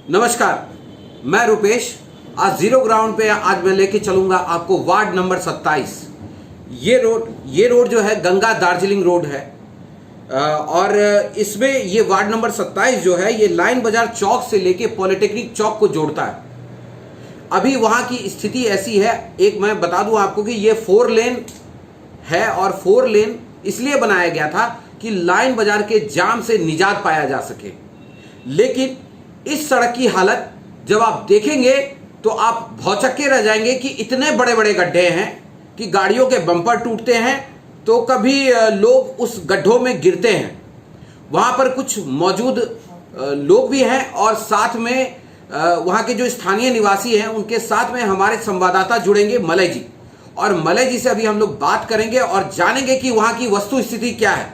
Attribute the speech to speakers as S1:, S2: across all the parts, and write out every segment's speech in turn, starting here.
S1: नमस्कार, मैं रुपेश। आज जीरो ग्राउंड पे आज मैं लेके चलूंगा आपको वार्ड नंबर 27। ये रोड जो है गंगा दार्जिलिंग रोड है और इसमें ये वार्ड नंबर 27 जो है ये लाइन बाजार चौक से लेके पॉलिटेक्निक चौक को जोड़ता है। अभी वहाँ की स्थिति ऐसी है, एक मैं बता दूं आपको कि ये 4 लेन है और 4 लेन इसलिए बनाया गया था कि लाइन बाजार के जाम से निजात पाया जा सके। लेकिन इस सड़क की हालत जब आप देखेंगे तो आप भौचक्के रह जाएंगे कि इतने बड़े बड़े गड्ढे हैं कि गाड़ियों के बम्पर टूटते हैं तो कभी लोग उस गड्ढों में गिरते हैं। वहाँ पर कुछ मौजूद लोग भी हैं और साथ में वहाँ के जो स्थानीय निवासी हैं उनके साथ में हमारे संवाददाता जुड़ेंगे मलय जी, और मलय जी से अभी हम लोग बात करेंगे और जानेंगे कि वहाँ की वस्तु स्थिति क्या है।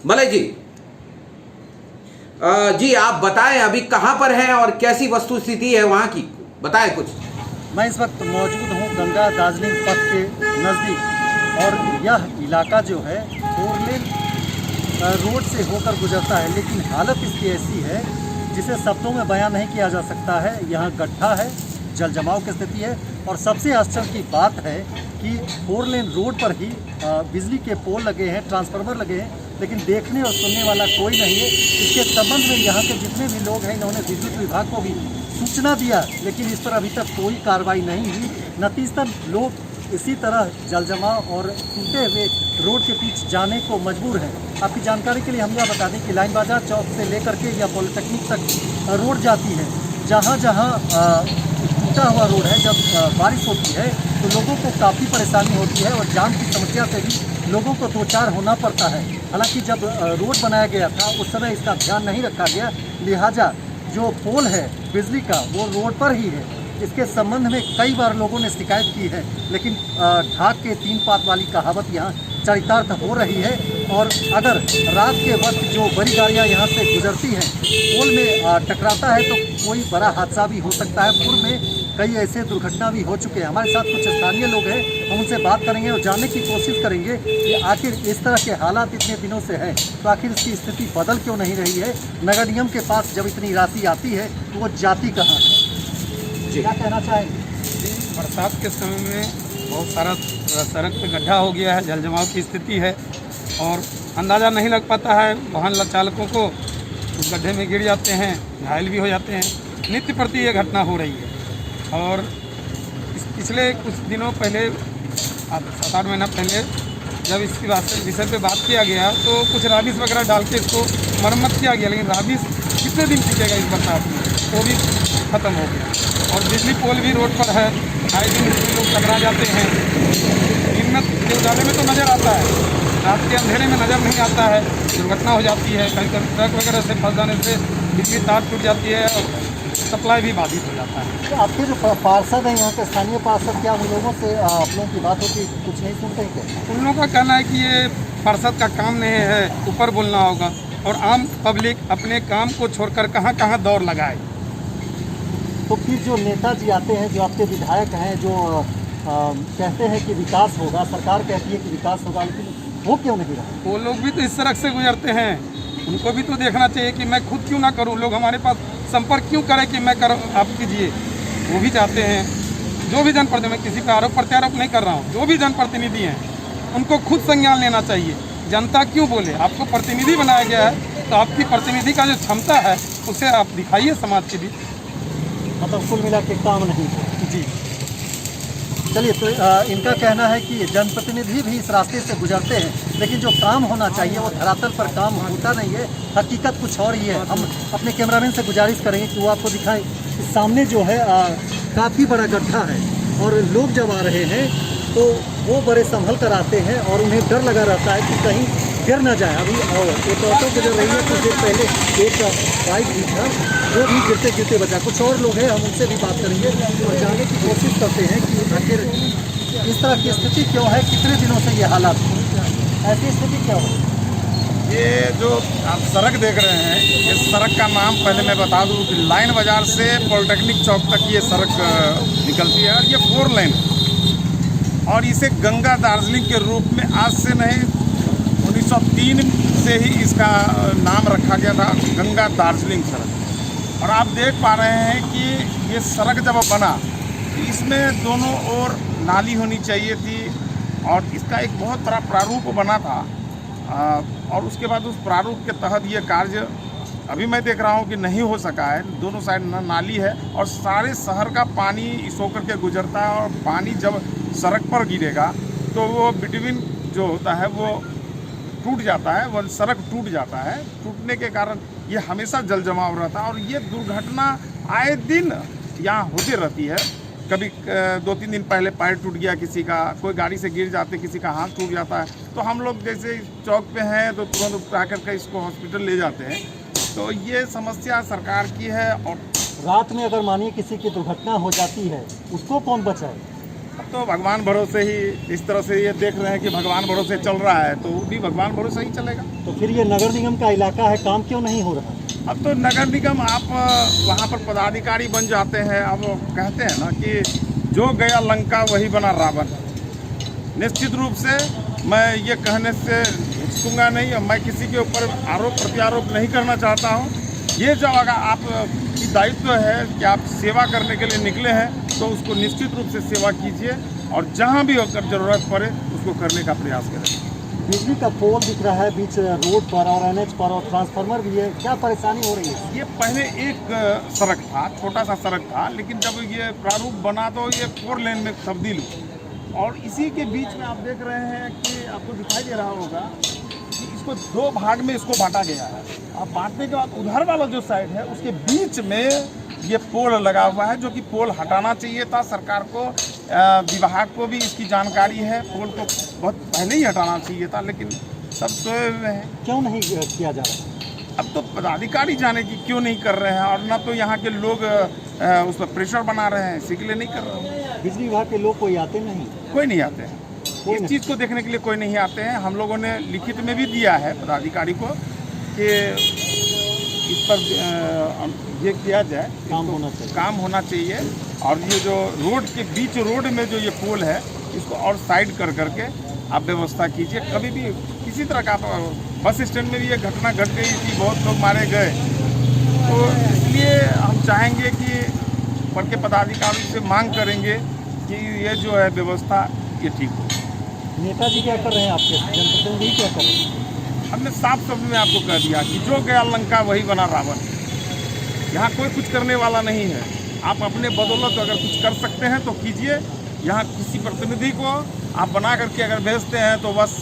S1: मलय जी आप बताएं अभी कहाँ पर हैं और कैसी वस्तु स्थिति है वहाँ की, बताएं कुछ।
S2: मैं इस वक्त मौजूद हूँ गंगा दार्जिलिंग पथ के नज़दीक और यह इलाका जो है 4 लेन रोड से होकर गुजरता है, लेकिन हालत इसकी ऐसी है जिसे शब्दों में बयान नहीं किया जा सकता है। यहाँ गड्ढा है, जल जमाव की स्थिति है और सबसे आश्चर्य की बात है कि 4 लेन रोड पर ही बिजली के पोल लगे हैं, ट्रांसफार्मर लगे हैं, लेकिन देखने और सुनने वाला कोई नहीं है। इसके संबंध में यहाँ के जितने भी लोग हैं इन्होंने विद्युत विभाग को भी सूचना दिया, लेकिन इस पर अभी तक कोई कार्रवाई नहीं हुई। नतीजतन लोग इसी तरह जल जमाव और टूटे हुए रोड के बीच जाने को मजबूर हैं। आपकी जानकारी के लिए हम यह बता दें कि लाइन बाजार चौक से लेकर के या पॉलिटेक्निक तक रोड जाती है। जहाँ जहाँ टूटा हुआ रोड है, जब बारिश होती है तो लोगों को काफ़ी परेशानी होती है और जाम की समस्या से भी लोगों को दो चार होना पड़ता है। हालांकि जब रोड बनाया गया था उस समय इसका ध्यान नहीं रखा गया, लिहाजा जो पोल है बिजली का वो रोड पर ही है। इसके संबंध में कई बार लोगों ने शिकायत की है, लेकिन ढाक के 3 पात वाली कहावत यहाँ चरितार्थ हो रही है। और अगर रात के वक्त जो बड़ी गाड़ियाँ यहाँ से गुजरती हैं पोल में टकराता है तो कोई बड़ा हादसा भी हो सकता है। पूर्व में कई ऐसे दुर्घटना भी हो चुके हैं। हमारे साथ कुछ स्थानीय लोग हैं, हम उनसे बात करेंगे और जानने की कोशिश करेंगे कि आखिर इस तरह के हालात इतने दिनों से हैं तो आखिर इसकी स्थिति बदल क्यों नहीं रही है। नगर निगम के पास जब इतनी राशि आती है तो वो जाती कहाँ है, क्या कहना चाहेंगे?
S3: बरसात के समय में बहुत सारा सड़क पे गड्ढा हो गया है, जल जमाव की स्थिति है और अंदाज़ा नहीं लग पाता है। वाहन चालकों को उस गड्ढे में गिर जाते हैं, घायल भी हो जाते हैं। नित्य प्रति ये घटना हो रही है और पिछले कुछ दिनों पहले 7-8 महीना पहले जब इसकी विषय पे बात किया गया तो कुछ राबिस वगैरह डाल के इसको मरम्मत किया गया, लेकिन राबिस कितने दिन टिकेगा इस बरसात में, वो भी ख़त्म हो गया। और बिजली पोल भी रोड पर है, आए दिन लोग टकरा जाते हैं। दिन में उजाले में तो नज़र आता है, रात के अंधेरे में नज़र नहीं आता है, दुर्घटना हो जाती है। कहीं कभी ट्रक वगैरह से फंस जाने से बिजली तार टूट जाती है और सप्लाई भी बाधित हो जाता है।
S2: तो आपके जो पार्षद हैं यहाँ के स्थानीय पार्षद, क्या उन लोगों से आप लोगों की बात होती कुछ नहीं सुनते हैं क्या?
S3: उन लोगों का कहना है कि ये पार्षद का काम नहीं है, ऊपर बोलना होगा और आम पब्लिक अपने काम को छोड़कर कहाँ कहाँ दौड़ लगाए।
S2: तो फिर जो नेताजी आते हैं, जो आपके विधायक हैं, जो कहते हैं कि विकास होगा, सरकार कहती है कि विकास होगा, लेकिन वो क्यों नहीं रहा?
S3: वो लोग भी तो इस सड़क से गुजरते हैं, उनको भी तो देखना चाहिए कि मैं खुद क्यों ना करूं। लोग हमारे पास संपर्क क्यों करें कि मैं करूं, आप कीजिए। वो भी चाहते हैं, जो भी जनप्रतिनिधि, मैं किसी का आरोप प्रत्यारोप नहीं कर रहा हूं, जो भी जनप्रतिनिधि हैं उनको खुद संज्ञान लेना चाहिए। जनता क्यों बोले, आपको प्रतिनिधि बनाया गया है तो आपकी प्रतिनिधि का जो क्षमता है उसे आप दिखाइए समाज के बीच।
S2: मतलब कुल मिला के काम नहीं जी। चलिए, तो इनका कहना है कि जनप्रतिनिधि भी इस रास्ते से गुजरते हैं, लेकिन जो काम होना चाहिए वो धरातल पर काम होता नहीं है। हकीकत कुछ और ही है। हम अपने कैमरामैन से गुजारिश करेंगे कि वो आपको दिखाएं। सामने जो है काफ़ी बड़ा गड्ढा है और लोग जब आ रहे हैं तो वो बड़े संभल कर आते हैं और उन्हें डर लगा रहता है कि कहीं गिर ना जाए। अभी एक ऑटो गुजर रही है, कुछ देर पहले एक बाइक भी था, वो भी गिरते गिरते बचा। कुछ और लोग हैं, हम उनसे भी बात करेंगे और जानने की कोशिश करते हैं कि आखिर इस तरह की स्थिति क्यों है, कितने दिनों से ये हालात, ऐसी स्थिति क्यों है।
S4: ये जो आप सड़क देख रहे हैं, ये सड़क का नाम पहले मैं बता दूं कि लाइन बाजार से पॉलिटेक्निक चौक तक ये सड़क निकलती है और ये 4 लेन और इसे गंगा दार्जिलिंग के रूप में आज से नहीं 1903 से ही इसका नाम रखा गया था, गंगा दार्जिलिंग सड़क। और आप देख पा रहे हैं कि ये सड़क जब बना तो इसमें दोनों ओर नाली होनी चाहिए थी और इसका एक बहुत बड़ा प्रारूप बना था। और उसके बाद उस प्रारूप के तहत ये कार्य अभी मैं देख रहा हूँ कि नहीं हो सका है। दोनों साइड नाली है और सारे शहर का पानी इस होकर के गुजरता है और पानी जब सड़क पर गिरेगा तो वो बिटवीन जो होता है वो टूट जाता है, वो सड़क टूट जाता है। टूटने के कारण ये हमेशा जल जमाव रहता है और ये दुर्घटना आए दिन यहाँ होती रहती है। कभी 2-3 दिन पहले पैर टूट गया किसी का, कोई गाड़ी से गिर जाते, किसी का हाथ टूट जाता है, तो हम लोग जैसे चौक पे हैं तो तुरंत उठा करके इसको हॉस्पिटल ले जाते हैं। तो ये समस्या सरकार की है। और
S2: रात में अगर मानिए किसी की दुर्घटना हो जाती है, उसको कौन बचाए?
S4: अब तो भगवान भरोसे ही, इस तरह से ये देख रहे हैं कि भगवान भरोसे चल रहा है तो भी भगवान भरोसे ही चलेगा।
S2: तो फिर ये नगर निगम का इलाका है, काम क्यों नहीं हो रहा?
S4: अब तो नगर निगम आप वहाँ पर पदाधिकारी बन जाते हैं। अब कहते हैं ना कि जो गया लंका वही बना रावण। निश्चित रूप से मैं ये कहने से हिचकूंगा नहीं और मैं किसी के ऊपर आरोप प्रत्यारोप नहीं करना चाहता हूँ। ये जो अगर आपकी दायित्व है कि आप सेवा करने के लिए निकले हैं तो उसको निश्चित रूप से सेवा कीजिए और जहाँ भी अगर ज़रूरत पड़े उसको करने का प्रयास करें।
S2: बिजली का पोल दिख रहा है बीच रोड पर और NH पर और ट्रांसफार्मर भी है, क्या परेशानी हो रही है?
S4: ये पहले एक सड़क था, छोटा सा सड़क था, लेकिन जब ये प्रारूप बना तो ये 4 लेन में तब्दील हुई और इसी के बीच में आप देख रहे हैं कि आपको दिखाई दे रहा होगा कि इसको 2 भाग में इसको बांटा गया है। अब बांटने के बाद उधर वाला जो साइड है उसके बीच में ये पोल लगा हुआ है, जो कि पोल हटाना चाहिए था। सरकार को, विभाग को भी इसकी जानकारी है। पोल को बहुत पहले ही हटाना चाहिए था, लेकिन सब सोए हुए हैं।
S2: क्यों नहीं किया जा रहा?
S4: अब तो पदाधिकारी जाने की क्यों नहीं कर रहे हैं और ना तो यहाँ के लोग उस पर प्रेशर बना रहे हैं, इसी के लिए नहीं कर रहे हैं।
S2: बिजली विभाग के लोग कोई आते नहीं?
S4: कोई नहीं आते हैं, इस चीज़ को देखने के लिए कोई नहीं आते हैं। हम लोगों ने लिखित में भी दिया है पदाधिकारी को कि इस पर ये किया जाए, काम होना चाहिए और ये जो रोड के बीच रोड में जो ये पोल है इसको और साइड कर करके आप व्यवस्था कीजिए। कभी भी किसी तरह का बस स्टैंड में भी ये घटना घट गई थी, बहुत लोग मारे गए, तो इसलिए हम चाहेंगे कि बढ़ के पदाधिकारी से मांग करेंगे कि ये जो है व्यवस्था ये ठीक हो।
S2: नेताजी क्या कर रहे हैं आपके, जनप्रतिनिधि क्या कर रहे हैं?
S4: हमने साफ शब्द में आपको कह दिया कि जो गया लंका वही बना रावण। यहाँ कोई कुछ करने वाला नहीं है। आप अपने बदौलत अगर कुछ कर सकते हैं तो कीजिए। यहाँ किसी प्रतिनिधि को आप बना करके अगर भेजते हैं तो बस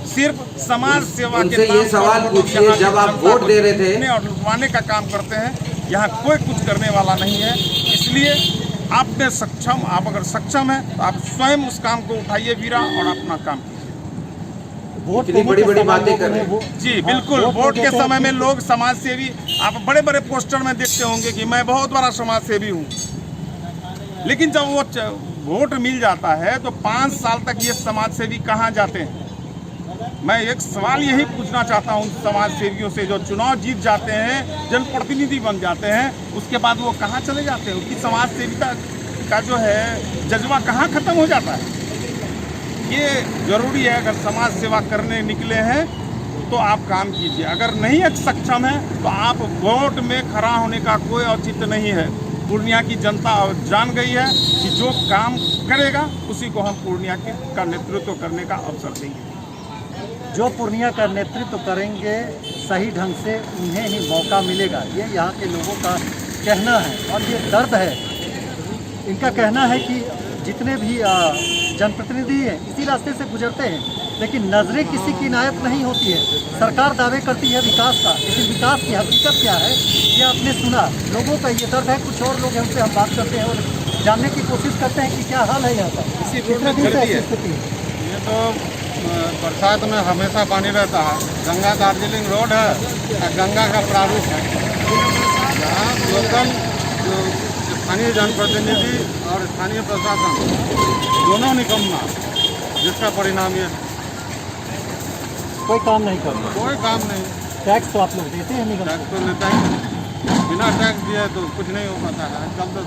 S4: सिर्फ समाज सेवा के नाम
S1: ये सवाल पूछिए, जब आप वोट दे रहे थे
S4: और लुटवाने का काम करते हैं। यहाँ कोई कुछ करने वाला नहीं है। इसलिए आप में सक्षम, आप अगर सक्षम हैं तो आप स्वयं उस काम को उठाइए वीरा और अपना काम कीजिए।
S1: इतनी बड़ी बड़ी बातें कर रहे हैं।
S4: जी बिल्कुल, वोट के समय में लोग समाज सेवी, आप बड़े बड़े पोस्टर में देखते होंगे कि मैं बहुत बड़ा समाज सेवी हूँ, लेकिन जब वो वोट मिल जाता है तो 5 साल तक ये समाज सेवी कहाँ जाते हैं? मैं एक सवाल यही पूछना चाहता हूँ समाज सेवियों से, जो चुनाव जीत जाते हैं, जनप्रतिनिधि बन जाते हैं, उसके बाद वो कहाँ चले जाते हैं? उनकी समाज सेविता का जो है जज्बा कहाँ खत्म हो जाता है? ये जरूरी है, अगर समाज सेवा करने निकले हैं तो आप काम कीजिए। अगर नहीं सक्षम है तो आप वोट में खड़ा होने का कोई औचित्य नहीं है। पूर्णिया की जनता जान गई है कि जो काम करेगा उसी को हम पूर्णिया का नेतृत्व करने का अवसर देंगे।
S2: जो पूर्णिया का नेतृत्व करेंगे सही ढंग से उन्हें ही मौका मिलेगा, ये यहाँ के लोगों का कहना है और ये दर्द है। इनका कहना है कि जितने भी जनप्रतिनिधि हैं इसी रास्ते से गुजरते हैं, लेकिन नजरें किसी की इनायत नहीं होती है। सरकार दावे करती है विकास का, लेकिन विकास की हकीकत क्या है ये आपने सुना। लोगों का ये दर्द है। कुछ और लोग हमसे हम बात करते हैं और जानने की कोशिश करते हैं कि क्या हाल है यहाँ का। कितने दिन से ऐसी स्थिति है?
S5: ये तो बरसात में हमेशा पानी रहता है। गंगा दार्जिलिंग रोड है, गंगा का प्रारूप है। यहाँ लोकल स्थानीय जनप्रतिनिधि और स्थानीय प्रशासन दोनों निकम्मा, जिसका परिणाम ये
S2: कोई काम नहीं करता।
S5: कोई काम नहीं।
S2: टैक्स तो आप लोग देते हैं निगम
S5: टैक्स तो लेता ही, बिना टैक्स दिए तो कुछ नहीं हो पाता है। आजकल तो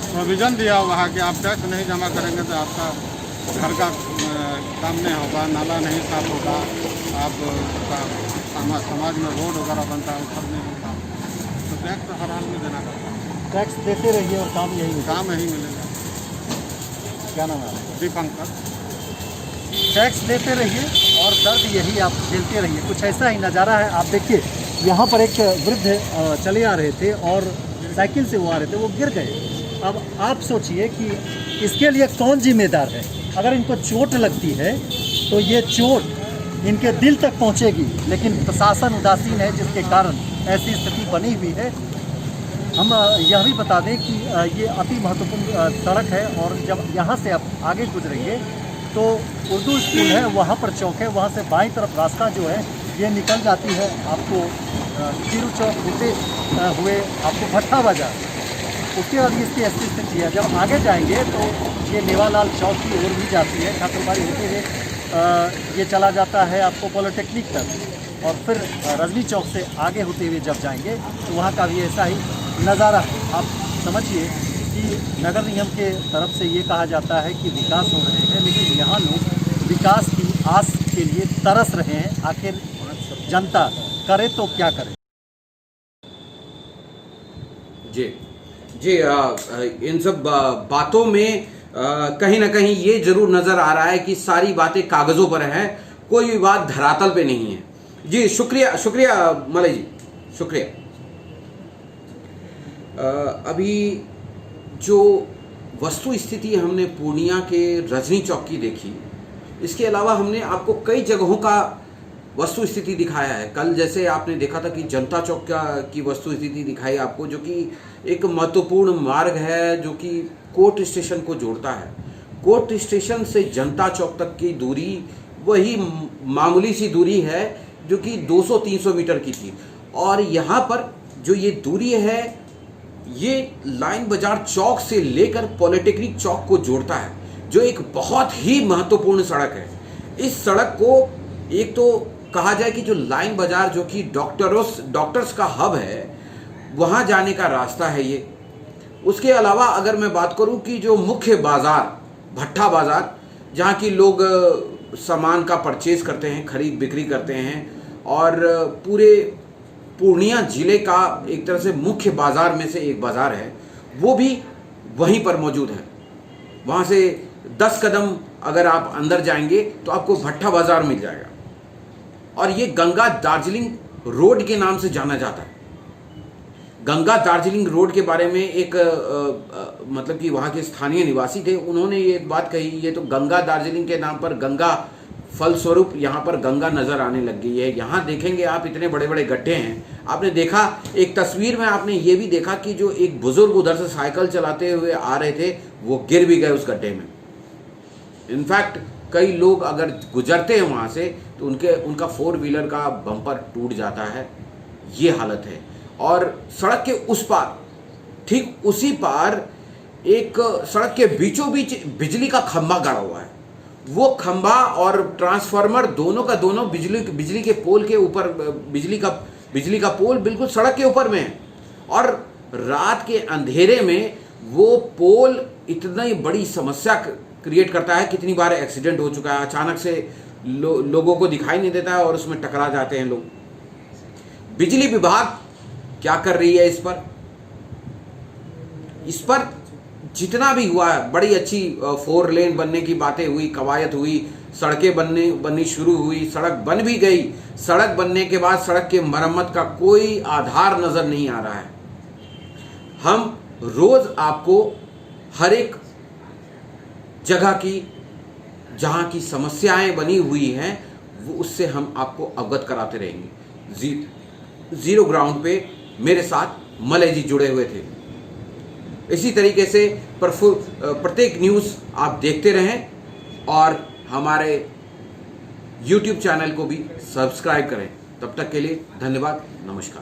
S5: प्रोविज़न दिया हुआ है कि आप टैक्स नहीं जमा करेंगे तो आपका घर का काम नहीं होगा, नाला नहीं साफ होगा, आप समाज में रोड वगैरह बनता है सब नहीं होता। तो टैक्स हर आदमी देना पड़ता है।
S2: टैक्स देते रहिए और काम यही होगा।
S5: काम यही मिलेगा।
S2: क्या नाम है आपका?
S5: दीपंकर।
S2: टैक्स देते रहिए और दर्द यही आप झेलते रहिए। कुछ ऐसा ही नज़ारा है। आप देखिए यहाँ पर एक वृद्ध चले आ रहे थे और साइकिल से वो आ रहे थे, वो गिर गए। अब आप सोचिए कि इसके लिए कौन जिम्मेदार है। अगर इनको चोट लगती है तो ये चोट इनके दिल तक पहुँचेगी, लेकिन प्रशासन उदासीन है जिसके कारण ऐसी स्थिति बनी हुई है। हम यह भी बता दें कि ये अति महत्वपूर्ण सड़क है और जब यहाँ से आप आगे गुजरेंगे तो उर्दू स्कूल है, वहाँ पर चौक है, वहाँ से बाईं तरफ रास्ता जो है ये निकल जाती है आपको खीरू चौक होते हुए आपको भट्टा बाजार। उसके बाद इसकी ऐसी स्थिति है, जब आगे जाएंगे तो ये मेवालाल चौक की ओर भी जाती है, ठाकुरबाड़ी होते हुए ये चला जाता है आपको पॉलिटेक्निक तक, और फिर रजनी चौक से आगे होते हुए जब जाएंगे तो वहाँ का भी ऐसा ही नज़ारा। आप समझिए कि नगर निगम के तरफ से ये कहा जाता है कि विकास हो रहे हैं, लेकिन यहाँ लोग विकास की आस के लिए तरस रहे हैं। आखिर जनता करे तो क्या करे।
S1: जी जी, इन सब बातों में कहीं ना कहीं ये जरूर नज़र आ रहा है कि सारी बातें कागज़ों पर हैं, कोई भी बात धरातल पे नहीं है। जी शुक्रिया, शुक्रिया मलय जी, शुक्रिया। अभी जो वस्तु स्थिति हमने पूर्णिया के रजनी चौक की देखी, इसके अलावा हमने आपको कई जगहों का वस्तु स्थिति दिखाया है। कल जैसे आपने देखा था कि जनता चौक की वस्तु स्थिति दिखाई आपको, जो कि एक महत्वपूर्ण मार्ग है जो कि कोर्ट स्टेशन को जोड़ता है। कोर्ट स्टेशन से जनता चौक तक की दूरी वही मामूली सी दूरी है जो कि 200-300 मीटर की थी, और यहाँ पर जो ये दूरी है ये लाइन बाजार चौक से लेकर पॉलिटेक्निक चौक को जोड़ता है, जो एक बहुत ही महत्वपूर्ण सड़क है। इस सड़क को एक तो कहा जाए कि जो लाइन बाजार जो कि डॉक्टर्स का हब है, वहाँ जाने का रास्ता है ये। उसके अलावा अगर मैं बात करूँ कि जो मुख्य बाज़ार भट्टा बाज़ार, जहाँ की लोग सामान का परचेज करते हैं, खरीद बिक्री करते हैं, और पूरे पूर्णिया ज़िले का एक तरह से मुख्य बाज़ार में से एक बाज़ार है, वो भी वहीं पर मौजूद है। वहाँ से 10 कदम अगर आप अंदर जाएंगे तो आपको भट्टा बाज़ार मिल जाएगा, और ये गंगा दार्जिलिंग रोड के नाम से जाना जाता है। गंगा दार्जिलिंग रोड के बारे में एक मतलब कि वहाँ के स्थानीय निवासी थे, उन्होंने ये बात कही, ये तो गंगा दार्जिलिंग के नाम पर गंगा फलस्वरूप यहाँ पर गंगा नज़र आने लग गई है। यहाँ देखेंगे आप इतने बड़े बड़े गड्ढे हैं। आपने देखा एक तस्वीर में, आपने ये भी देखा कि जो एक बुजुर्ग उधर से साइकिल चलाते हुए आ रहे थे वो गिर भी गए उस गड्ढे में। इनफैक्ट कई लोग अगर गुजरते हैं वहाँ से तो उनका 4 व्हीलर का बम्पर टूट जाता है, ये हालत है। और सड़क के उस पार, ठीक उसी पार एक सड़क के बीचों बीच बिजली का खंभा गाड़ा हुआ है। वो खंभा और ट्रांसफार्मर दोनों का दोनों बिजली के पोल के ऊपर, बिजली का पोल बिल्कुल सड़क के ऊपर में है, और रात के अंधेरे में वो पोल इतनी बड़ी समस्या क्रिएट करता है। कितनी बार एक्सीडेंट हो चुका है, अचानक से लोगों को दिखाई नहीं देता है और उसमें टकरा जाते हैं लोग। बिजली विभाग क्या कर रही है इस पर जितना भी हुआ है, बड़ी अच्छी 4 लेन बनने की बातें हुई, कवायद हुई, सड़कें बननी शुरू हुई, सड़क बन भी गई। सड़क बनने के बाद सड़क के मरम्मत का कोई आधार नजर नहीं आ रहा है। हम रोज आपको हर एक जगह की जहां की समस्याएं बनी हुई हैं वो उससे हम आपको अवगत कराते रहेंगे। जीरो ग्राउंड पे मेरे साथ मलय जी जुड़े हुए थे। इसी तरीके से प्रत्येक न्यूज़ आप देखते रहें और हमारे YouTube चैनल को भी सब्सक्राइब करें। तब तक के लिए धन्यवाद, नमस्कार।